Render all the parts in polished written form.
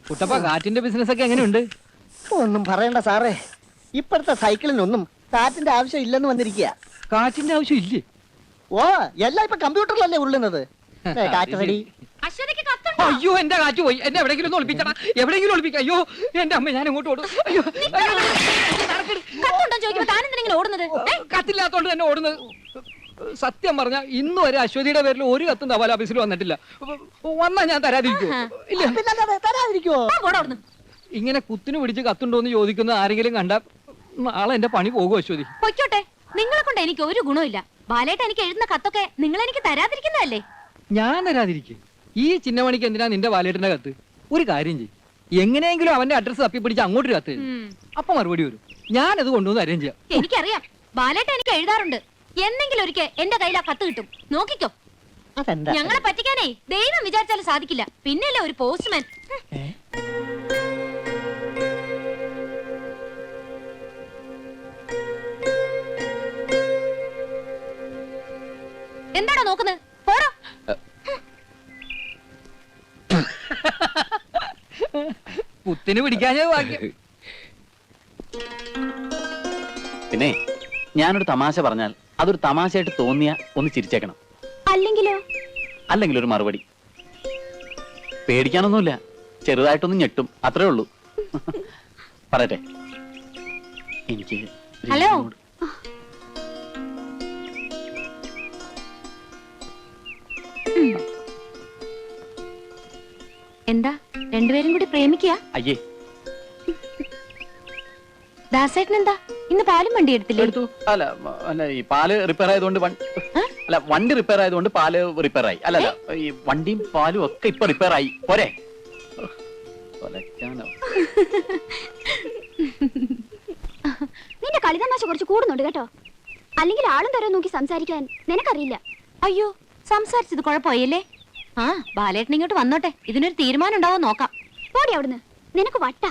കുട്ടപ്പ കാറ്റിന്റെ ബിസിനസ് ഒക്കെ എങ്ങനെയുണ്ട്? ഒന്നും പറയണ്ട സാറേ, ഇപ്പോഴത്തെ സൈക്കിളിനൊന്നും കാറ്റിന്റെ ആവശ്യം ഇല്ലെന്ന് വന്നിരിക്കുക. കാറ്റിന്റെ ആവശ്യം ഇല്ലേ? ഓ, എല്ലാം ഇപ്പൊ കമ്പ്യൂട്ടറിലല്ലേ ഉള്ളുന്നത്. കാറ്റ് റെഡി. അയ്യോ എന്റെ കാറ്റ് പോയി. എന്നെ എവിടെയെങ്കിലും ഒളിപ്പിക്കണം, എവിടെയെങ്കിലും ഒളിപ്പിക്കാം. അയ്യോ എന്റെ അമ്മ, ഞാൻ ഇങ്ങോട്ട് ഓടും. അയ്യോ കത്തില്ലാത്തോണ്ട് തന്നെ ഓടുന്നത്. സത്യം പറഞ്ഞ ഇന്ന് വരെ അശ്വതിയുടെ പേരിൽ ഒരു കത്തും തപാൽ ഓഫീസിൽ വന്നിട്ടില്ല. വന്നാ ഞാൻ തരാതിരിക്കുവോ? ഇല്ല, തരാതിരിക്കുവോ? ഇങ്ങനെ കുത്തിനു പിടിച്ച് കത്തുണ്ടോന്ന് ചോദിക്കുന്ന ആരെങ്കിലും കണ്ട നാളെ എന്റെ പണി പോകും അശ്വതി. പൊയ്ക്കോട്ടെ, നിങ്ങളെ കൊണ്ട് എനിക്ക് ഒരു ഗുണമില്ല. ബാലേട്ട എനിക്ക് എഴുതുന്ന കത്തൊക്കെ നിങ്ങൾ എനിക്ക് തരാതിരിക്കുന്നതല്ലേ? ഞാൻ തരാതിരിക്കും? ഈ ചിന്നമണിക്ക് എന്തിനാ നിന്റെ വാലേട്ടന്റെ കത്ത്? ഒരു കാര്യം ചെയ്യും, എങ്ങനെയെങ്കിലും അവന്റെ അഡ്രസ് തപ്പിപ്പിടിച്ച് അങ്ങോട്ട് കത്ത്, അപ്പൊ മറുപടി വരും. ഞാനത് കൊണ്ടുവന്ന് അരേഞ്ച് ചെയ്യാം. എനിക്കറിയാം, ബാലേട്ട എനിക്ക് എഴുതാറുണ്ട്. എന്നെങ്കിലും ഒരിക്കൽ എന്റെ കയ്യിൽ ആ കത്ത് കിട്ടും, നോക്കിക്കോ. ഞങ്ങളെ പറ്റിക്കാനേ ദൈവം വിചാരിച്ചാലും സാധിക്കില്ല. പിന്നല്ലേ ഒരു പോസ്റ്റ്മാൻ. എന്താണോ നോക്കുന്നത്? പോടോ. കുത്തിന് പിടിക്കാഞ്ഞത് ഭാഗ്യം. പിന്നെ ഞാനൊരു തമാശ പറഞ്ഞാൽ അതൊരു തമാശയായിട്ട് തോന്നിയ ഒന്ന് ചിരിച്ചേക്കണം. അല്ലെങ്കിൽ ഒരു മറുപടി. പേടിക്കാനൊന്നുമില്ല, ചെറുതായിട്ടൊന്ന് ഞെട്ടും, അത്രേ ഉള്ളൂ. പറയട്ടെ, എനിക്ക് ഹലോ, എന്താ രണ്ടുപേരും കൂടി പ്രേമിക്കുക? അയ്യേ, ദാസേട്ടൻ എന്താ ഇന്ന് പാലും വണ്ടി എടുത്തില്ലേ? എടുത്തു. അല്ല അല്ല, ഈ പാല് റിപ്പയർ ആയതുകൊണ്ട് അല്ല, വണ്ടി റിപ്പയർ ആയതുകൊണ്ട് പാല് റിപ്പയർ ആയി. അല്ല, ഈ വണ്ടിയും പാലും ഒക്കെ ഇപ്പൊ റിപ്പയർ ആയി. പോരെ? നിന്റെ കളിതമാശ കുറച്ച് കൂടുന്നുണ്ട് കേട്ടോ. അല്ലെങ്കിൽ ആളും തരം നോക്കി സംസാരിക്കാൻ നിനക്കറിയില്ല. അയ്യോ, സംസാരിച്ചത് കുഴപ്പമായല്ലേ? ആ, ബാലേട്ടൻ ഇങ്ങോട്ട് വന്നോട്ടെ, ഇതിനൊരു തീരുമാനം ഉണ്ടാവോ നോക്കാം. പോടി അവിടുന്ന്, നിനക്ക് വട്ട.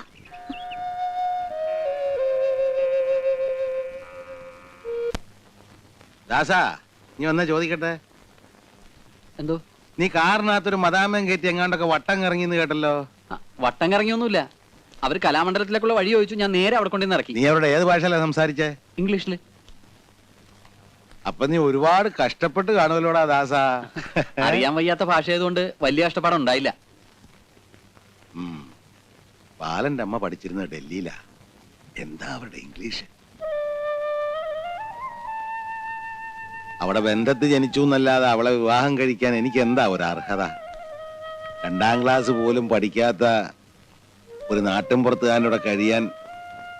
ദാസാ, നീ വന്നാ ചോദിക്കട്ടെ. എന്തോ? നീ കാറിനകത്തൊരു മദാമൻ കയറ്റി എങ്ങാണ്ടൊക്കെ വട്ടം കറങ്ങിന്ന് കേട്ടല്ലോ. വട്ടം കറങ്ങിയൊന്നുമില്ല, അവര് കലാമണ്ഡലത്തിലേക്കുള്ള വഴി ചോദിച്ചു, ഞാൻ നേരെ അവിടെ കൊണ്ടുവന്ന് ഇറക്കി. നീ അവരുടെ ഏത് ഭാഷയിലാ സംസാരിച്ചേ? ഇംഗ്ലീഷില്. അപ്പൊ നീ ഒരുപാട് കഷ്ടപ്പെട്ട് കാണുമല്ലോടാ ദാസാ. അറിയാൻ വയ്യാത്ത ഭാഷ ആയതുകൊണ്ട് വലിയ കഷ്ടപ്പാടം ഉണ്ടായില്ല. ബാലന്റെ അമ്മ പഠിച്ചിരുന്ന ഡൽഹിയിലാ. എന്താ അവരുടെ ഇംഗ്ലീഷ്? അവിടെ ബന്ധത്ത് ജനിച്ചു എന്നല്ലാതെ അവളെ വിവാഹം കഴിക്കാൻ എനിക്ക് എന്താ ഒരു അർഹത? 2ാം ക്ലാസ് പോലും പഠിക്കാത്ത ഒരു നാട്ടിൻപുറത്തുകാരനോടെ കഴിയാൻ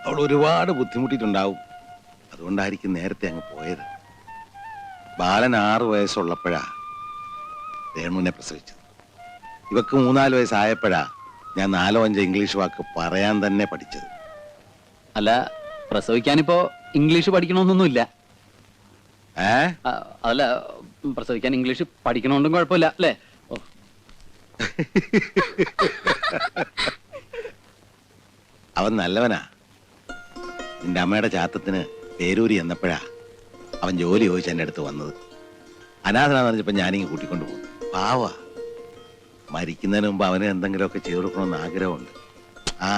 അവൾ ഒരുപാട് ബുദ്ധിമുട്ടിയിട്ടുണ്ടാവും. അതുകൊണ്ടായിരിക്കും നേരത്തെ അങ്ങ് പോയത്. ബാലൻ 6 വയസ്സുള്ളപ്പോഴാ രേണുവിനെ പ്രസവിച്ചത്. ഇവക്ക് 3-4 വയസ്സായപ്പോഴാ ഞാൻ 4-5 ഇംഗ്ലീഷ് വാക്ക് പറയാൻ തന്നെ പഠിച്ചത്. അല്ല, പ്രസവിക്കാനിപ്പോ ഇംഗ്ലീഷ് പഠിക്കണമെന്നൊന്നുമില്ല. അതല്ല, പ്രസവിക്കാൻ ഇംഗ്ലീഷ് പഠിക്കണോണ്ടും കുഴപ്പമില്ല അല്ലേ? അവൻ നല്ലവനാ. നിന്റെ അമ്മയുടെ ചാത്തത്തിന് പേരൂരി എന്നപ്പോഴാ അവൻ ജോലി ചോദിച്ച് എൻ്റെ അടുത്ത് വന്നത്. അനാഥനാന്ന് പറഞ്ഞപ്പോ ഞാനിങ്ങ് കൂട്ടിക്കൊണ്ടു പോകും. പാവാ. മരിക്കുന്നതിന് മുമ്പ് അവന് എന്തെങ്കിലുമൊക്കെ ചെയ്തു കൊടുക്കണമെന്ന് ആഗ്രഹമുണ്ട്. ആ,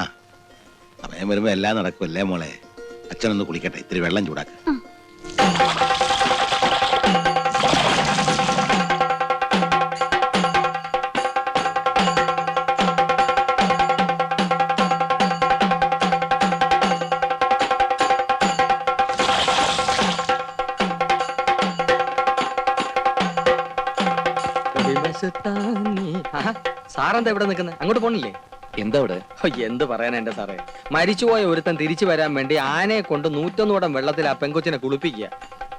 സമയം വരുമ്പോ എല്ലാം നടക്കുമല്ലേ മോളെ? അച്ഛനൊന്ന് കുളിക്കട്ടെ, ഇത്തിരി വെള്ളം ചൂടാക്ക. സാറെന്താ ഇവിടെ നിൽക്കുന്നത്? അങ്ങോട്ട് പോണില്ലേ? എന്താ ഇവിടെ? എന്ത് പറയാനാ എന്റെ സാറേ, മരിച്ചുപോയ ഒരുത്തൻ തിരിച്ചു വരാൻ വേണ്ടി ആനയെ കൊണ്ട് 101 കുടം വെള്ളത്തിൽ ആ പെങ്കൊച്ചിനെ കുളിപ്പിക്കുക.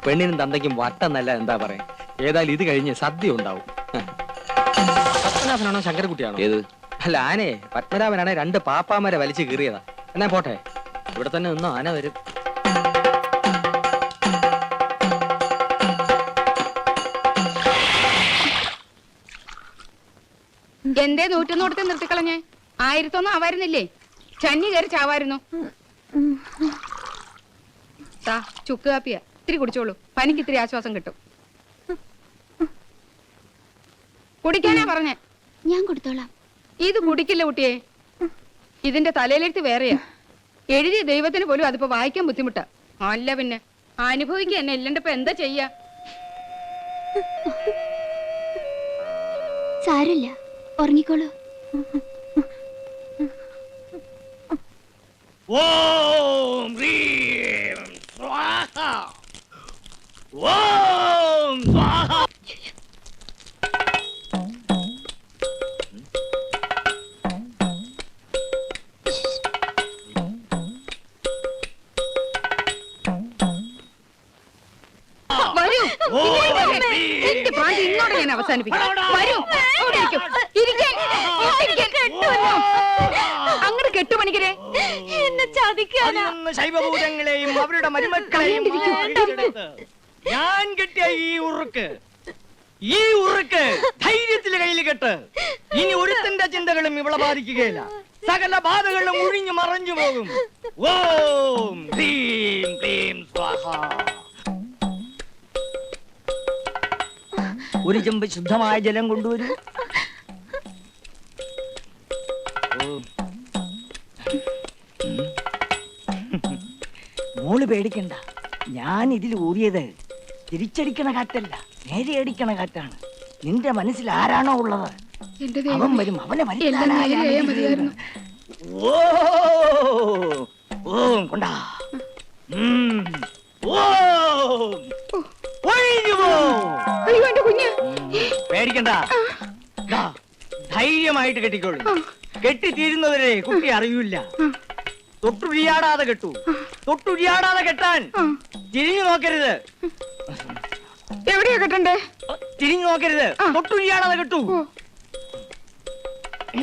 പെണ്ണിനും തന്തയ്ക്കും വട്ടെന്നല്ല, എന്താ പറയാ. ഏതായാലും ഇത് കഴിഞ്ഞ് സദ്യ ഉണ്ടാവും. പത്മനാഭനാണോ ശങ്കരക്കുട്ടിയാണോ? ഏത്? അല്ല, ആനയെ. പത്മനാഭനാണെ 2 പാപ്പാമാരെ വലിച്ചു കീറിയതാ. എന്നാ പോട്ടെ, ഇവിടെ തന്നെ നിന്നോ, ആന വരും. എന്തേ 101 കൊടുത്ത് നിർത്തിക്കളഞ്ഞേ? 1001 ആവായിരുന്നില്ലേ? ചന്നി കയറി ചാവായിരുന്നു. ചുക്ക് കാപ്പിയാ, ഇത്തിരി കുടിച്ചോളൂ, പനിക്ക് ഇത്തിരി ആശ്വാസം കിട്ടും. കുടിക്കാനാ പറഞ്ഞേ. ഞാൻ കൊടുത്തോളാം. ഇത് കുടിക്കില്ല കുട്ടിയെ. ഇതിന്റെ തലയിലെടുത്ത് വേറെയാ. എഴുതിയ ദൈവത്തിന് പോലും അതിപ്പോ വായിക്കാൻ ബുദ്ധിമുട്ടാ. അല്ല പിന്നെ അനുഭവിക്കുക തന്നെ ഇല്ലണ്ടപ്പോ എന്താ ചെയ്യാ? സാരമില്ല, ഉറങ്ങിക്കോളൂ. ഓം ഹ്രീം സ്വാഹ ഓം സ്വാഹ. വരൂ, എന്റെ പാട്ട് ഇന്നോടെ ഞാൻ അവസാനിപ്പിക്കാം. വരൂ, അവിടെ ഇരിക്കും. ഇരിക്കാൻ, ഇരിക്കാൻ. അങ്ങോട്ട് കെട്ടുപണിക്കരെ എന്നെ ചതിക്കാനാ. ശൈവഭൂതങ്ങളെയും അവരുടെ മരുമക്കളെയും മാറ്റിയെടുത്ത് ഞാൻ കെട്ടിയ ഈ ഉറുക്ക് ധൈര്യത്തിലെ കയ്യിൽ കെട്ട്. ഇനി ഒരുത്തന്റെ ചിന്തകളും ഇവളെ ബാധിക്കുകയില്ല. സകല ബാധകളും ഒഴിഞ്ഞു മറഞ്ഞു പോകും. ഓം ഹ്രീം ക്ലീം സ്വാഹ. ഒരു ചെമ്പ് ശുദ്ധമായ ജലം കൊണ്ടുവരൂ. മോള് പേടിക്കണ്ട, ഞാൻ ഇതിൽ ഊറിയത് തിരിച്ചടിക്കണ കാറ്റല്ല, നേരെ അടിക്കണ കാറ്റാണ്. നിന്റെ മനസ്സിൽ ആരാണോ ഉള്ളത് എന്റെ അവൻ വരും, അവനെ എല്ലാം നേരെയായാ മതിയായിരുന്നു. ഓം കൊണ്ടാ. അയ്യോ എന്റെ കുഞ്ഞ്. പേടിക്കണ്ട, ദാ, ധൈര്യമായിട്ട് കെട്ടിക്കോളൂ. കെട്ടിത്തീരുന്നവരെ കുട്ടി അറിയൂല. തൊട്ടുഴിയാടാതെ കെട്ടു. തൊട്ടുഴിയാടാതെ കെട്ടാൻ തിരിഞ്ഞു നോക്കരുത്. എവിടെയാ കെട്ടണ്ടേ? തിരിഞ്ഞു നോക്കരുത്. തൊട്ടുഴിയാടാതെ കെട്ടു.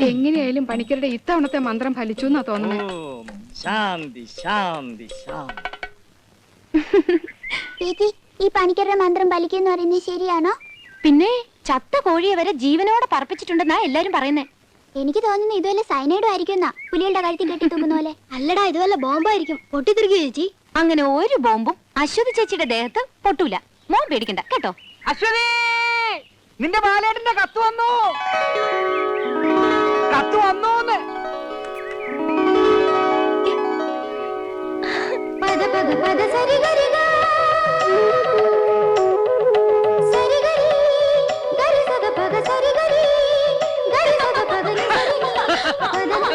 എങ്ങനെയായാലും പണിക്കരുടെ ഇത്തവണത്തെ മന്ത്രം ഫലിച്ചു എന്നാ തോന്നുന്നത്. ഓം ശാന്തി ശാന്തി ശാന്തി. ചേച്ചി, ഈ പണിക്കരുടെ മന്ത്രം ഫലിക്കുമെന്ന് പറയുന്നത് ശരിയാണോ? പിന്നെ ചത്ത കോഴിയെ വരെ ജീവനോടെ പറപ്പിച്ചിട്ടുണ്ടെന്നാ എല്ലാരും പറയുന്നേ. എനിക്ക് തോന്നുന്നു ഇതുവല്ല സൈനൈഡും ആയിരിക്കും. പുലികളുടെ കഴുത്തിൽ കെട്ടി തൂക്കുന്ന പോലെ. അല്ലടാ, ഇതുവല്ല ബോംബായിരിക്കും. പൊട്ടിത്തെറിക്കുക ചേച്ചി. അങ്ങനെ ഒരു ബോംബും അശ്വതി ചേച്ചിയുടെ ദേഹത്ത് പൊട്ടൂല. മോൻ പേടിക്കണ്ട കേട്ടോ. അശ്വതി, നിന്റെ ബാലേട്ടന്റെ കത്ത് വന്നു. കത്ത് വന്നൂന്ന്. പദ പദ പദ സരി ഗരി ഗ സരി ഗരി ഗരി സദ പദ സരി ഗരി ഗരി സദ പദ സരി പദ മ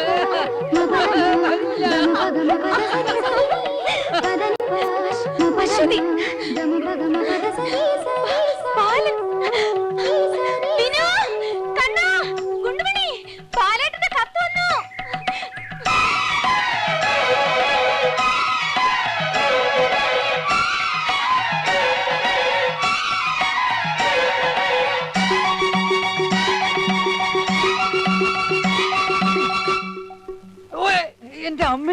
പദ അശ്വതി, പാല്. വിനു, കണ്ണാ, ഗുണ്ടുമണി, പാലേട്ടന്റെ കത്ത് വന്നു. എന്റെ അമ്മ.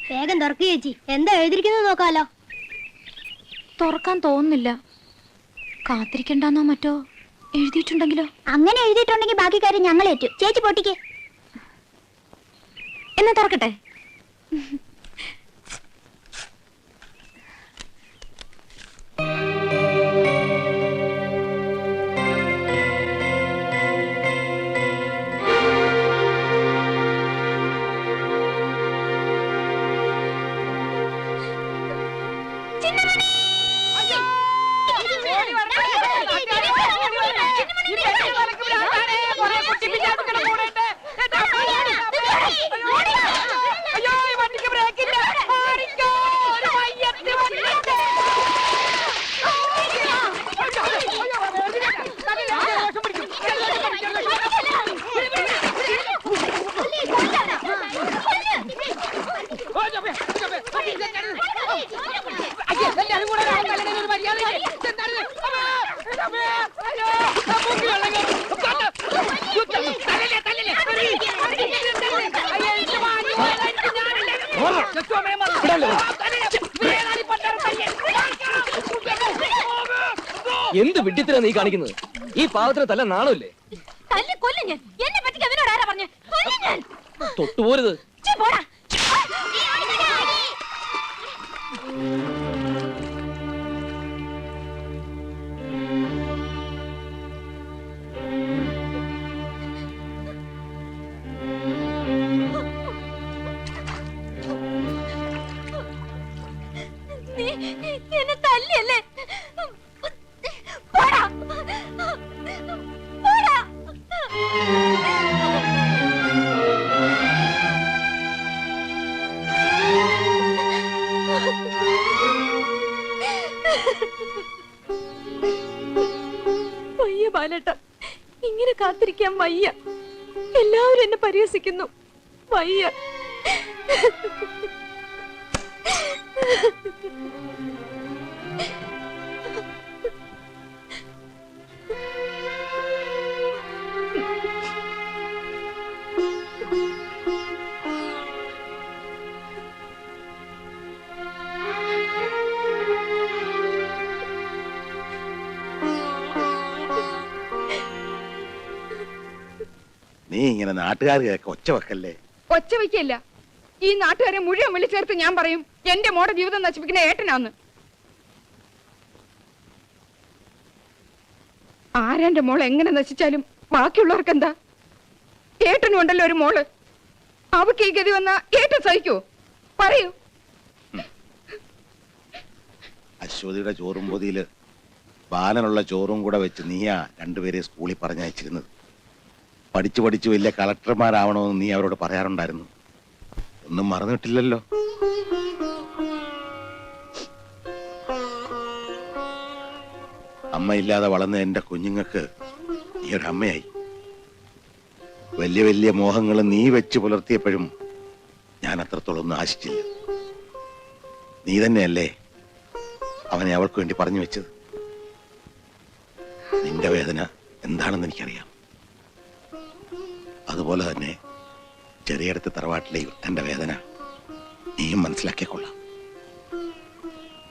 വേഗം തുറക്കുക ചേച്ചി. എന്താ എഴുതിയിരിക്കുന്നത് നോക്കാലോ. തുറക്കാൻ തോന്നുന്നില്ല. കാത്തിരിക്കണ്ടെന്നോ മറ്റോ എഴുതിയിട്ടുണ്ടെങ്കിലോ? അങ്ങനെ എഴുതിയിട്ടുണ്ടെങ്കിൽ ബാക്കി കാര്യം ഞങ്ങൾ ഏറ്റു. ചേച്ചി പൊട്ടിക്ക്. എന്നാ തുറക്കട്ടെ. എന്ത് വിഡ്ഢിത്തരാ നീ കാണിക്കുന്നത്? ഈ പാവത്തിന് തല്ല നാണമില്ലേ? തല്ലി കൊല്ലും ഞാൻ. എന്നെ പറ്റിക്ക് അവനോട് ആരാ പറഞ്ഞേ? കൊല്ലും ഞാൻ. തൊട്ടുപോരുത്. ഛെ, പോടാ. നീ എന്നെ തല്ലിയല്ലേ? പോടാ. പോടാ. വയ്യ ബാലേട്ട, ഇങ്ങനെ കാത്തിരിക്കാൻ വയ്യ. എല്ലാവരും എന്നെ പരിഹസിക്കുന്നു. വയ്യ. നീ ഇങ്ങനെ നാട്ടുകാർ കേൾക്ക ഒച്ച വെക്കല്ലേ. ഒച്ച വയ്ക്കല്ല. ഈ നാട്ടുകാരെ മുഴുവൻ വിളിച്ചേർത്ത് ഞാൻ പറയും എന്റെ മോടെ ജീവിതം നശിപ്പിക്കുന്ന ഏട്ടനാന്ന്. ആരാന്റെ മോൾ എങ്ങനെ നശിച്ചാലും ബാക്കിയുള്ളവർക്ക് എന്താ? ഏട്ടനും ഉണ്ടല്ലോ ഒരു മോള്. അവക്ക് ഈ ഗതി വന്നാ ഏട്ടൻ സഹിക്കോ? പറയൂ. അശ്വതിയുടെ ചോറും പൊതിയില് ബാലനുള്ള ചോറും കൂടെ വെച്ച് നീയാ രണ്ടുപേരെ സ്കൂളിൽ പറഞ്ഞയച്ചിരുന്നത്. പഠിച്ചു പഠിച്ചു വലിയ കളക്ടർമാരാവണമെന്ന് നീ അവരോട് പറയാറുണ്ടായിരുന്നു. ഒന്നും മറന്നിട്ടില്ലല്ലോ. അമ്മയില്ലാതെ വളർന്ന എന്റെ കുഞ്ഞുങ്ങൾക്ക് നീ ഒരു അമ്മയായി. വലിയ വലിയ മോഹങ്ങൾ നീ വെച്ച് പുലർത്തിയപ്പോഴും ഞാൻ അത്രത്തോളം ഒന്നും ആശിച്ചില്ല. നീ തന്നെയല്ലേ അവനെ അവൾക്ക് വേണ്ടി പറഞ്ഞു വെച്ചത്. നിന്റെ വേദന എന്താണെന്ന് എനിക്കറിയാം. അതുപോലെ തന്നെ ചെറിയടത്ത് തറവാട്ടിലെ തന്റെ വേദന നീയും മനസ്സിലാക്കിക്കൊള്ളാം.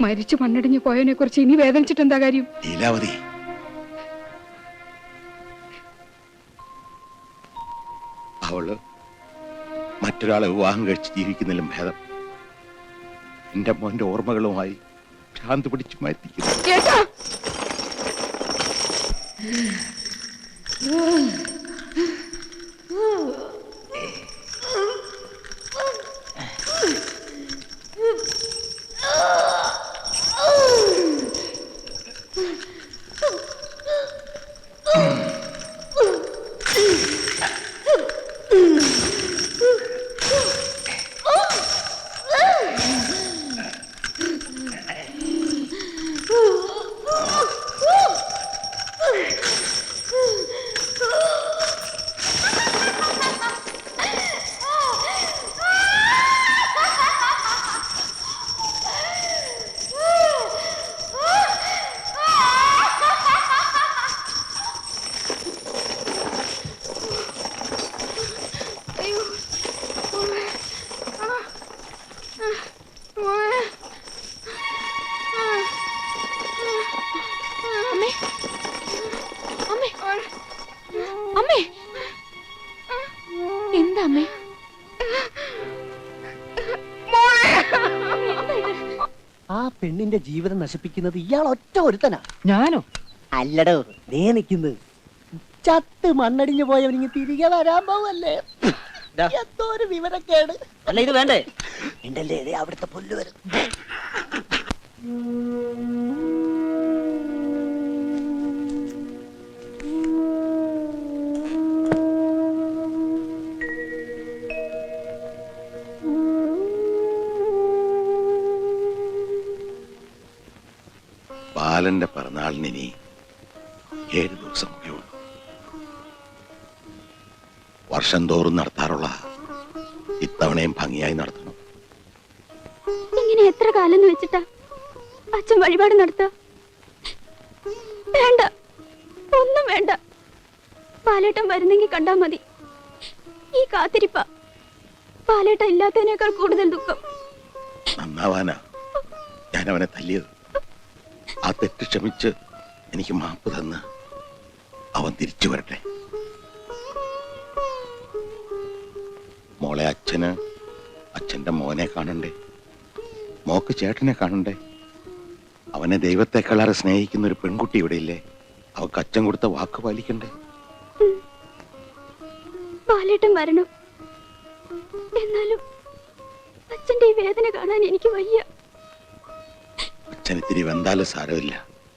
മരിച്ചു മണ്ണടിഞ്ഞു പോയതിനെ കുറിച്ച് ഇനി വേദനിച്ചിട്ട് എന്താ കാര്യം? ലീലാവതി, അവള് മറ്റൊരാളെ വിവാഹം കഴിച്ച് ജീവിക്കുന്നതിലും ഭേദം എന്റെ മോന്റെ ഓർമ്മകളുമായി ഭ്രാന്ത് പിടിച്ചു മാറ്റിക്കുന്നു. ഏട്ടാ! അമ്മേ, എന്താ അമ്മേ? ആ പെണ്ണിന്റെ ജീവിതം നശിപ്പിക്കുന്നത് ഇയാൾ ഒറ്റ ഒരുത്തനാ. ഞാനോ? അല്ലടോ, ദേ നിക്കുന്നത്. ചത്ത് മണ്ണടിഞ്ഞു പോയവനിങ്ങ് തിരികെ വരാൻ പോവല്ലേ. എന്തോ ഒരു വിവരക്കേട്. അല്ല ഇത് വേണ്ടേ? ഉണ്ടല്ലേ, ദേ അവിടുത്തെ പുല്ല് വരും. ബാലന്റെ പിറന്നാളിന് ഇനി 7 ദിവസമൊക്കെ ഉള്ളൂ. വർഷം തോറും നടത്താറുള്ള ഇത്തവണയും ഭംഗിയായി നടത്തണം. ഇങ്ങനെ എത്ര കാലം എന്ന് വെച്ചിട്ടാ അച്ഛൻ വഴിപാട് നടത്ത? വേണ്ട, ഒന്നും വേണ്ട. പാലേട്ടൻ വരുന്നെങ്കിൽ കണ്ടാ മതി. ഈ കാത്തിരിപ്പ പാലേട്ടൻ ഇല്ലാത്തതിനേക്കാൾ കൂടുതൽ ദുഃഖം. നന്നാവാനാ ഞാൻ അവനെ തല്ലിയത്. ആ തെറ്റ് ക്ഷമിച്ച് എനിക്ക് മാപ്പ് തന്ന് അവൻ തിരിച്ചു വരട്ടെ. മോളെ അച്ഛന്റെ മോനെ കാണണ്ടേ, മോക്ക് ചേട്ടനെ കാണണ്ടേ? അവനെ ദൈവത്തെക്കാളേറെ സ്നേഹിക്കുന്ന ഒരു പെൺകുട്ടി ഇവിടെ ഇല്ലേ? അവക്ക് അച്ഛൻ കൊടുത്ത വാക്ക് പാലിക്കണ്ടേ? ബാലേട്ടൻ വരണം. എന്നാലും അച്ഛന്റെ ഈ വേദന കാണാൻ എനിക്ക് വയ്യ. അച്ഛൻ ഇത്തിരി വെന്താലും സാരമില്ല,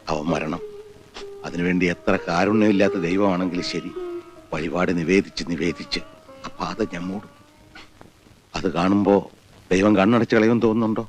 അവൻ മരണം. അതിനുവേണ്ടി എത്ര കാരുണ്യമില്ലാത്ത ദൈവമാണെങ്കിലും ശരി, വഴിപാട് നിവേദിച്ച് ആ പാത ഞാൻ മൂടും. അത് കാണുമ്പോ ദൈവം കണ്ണടച്ച് കളയുമെന്ന് തോന്നുന്നുണ്ടോ?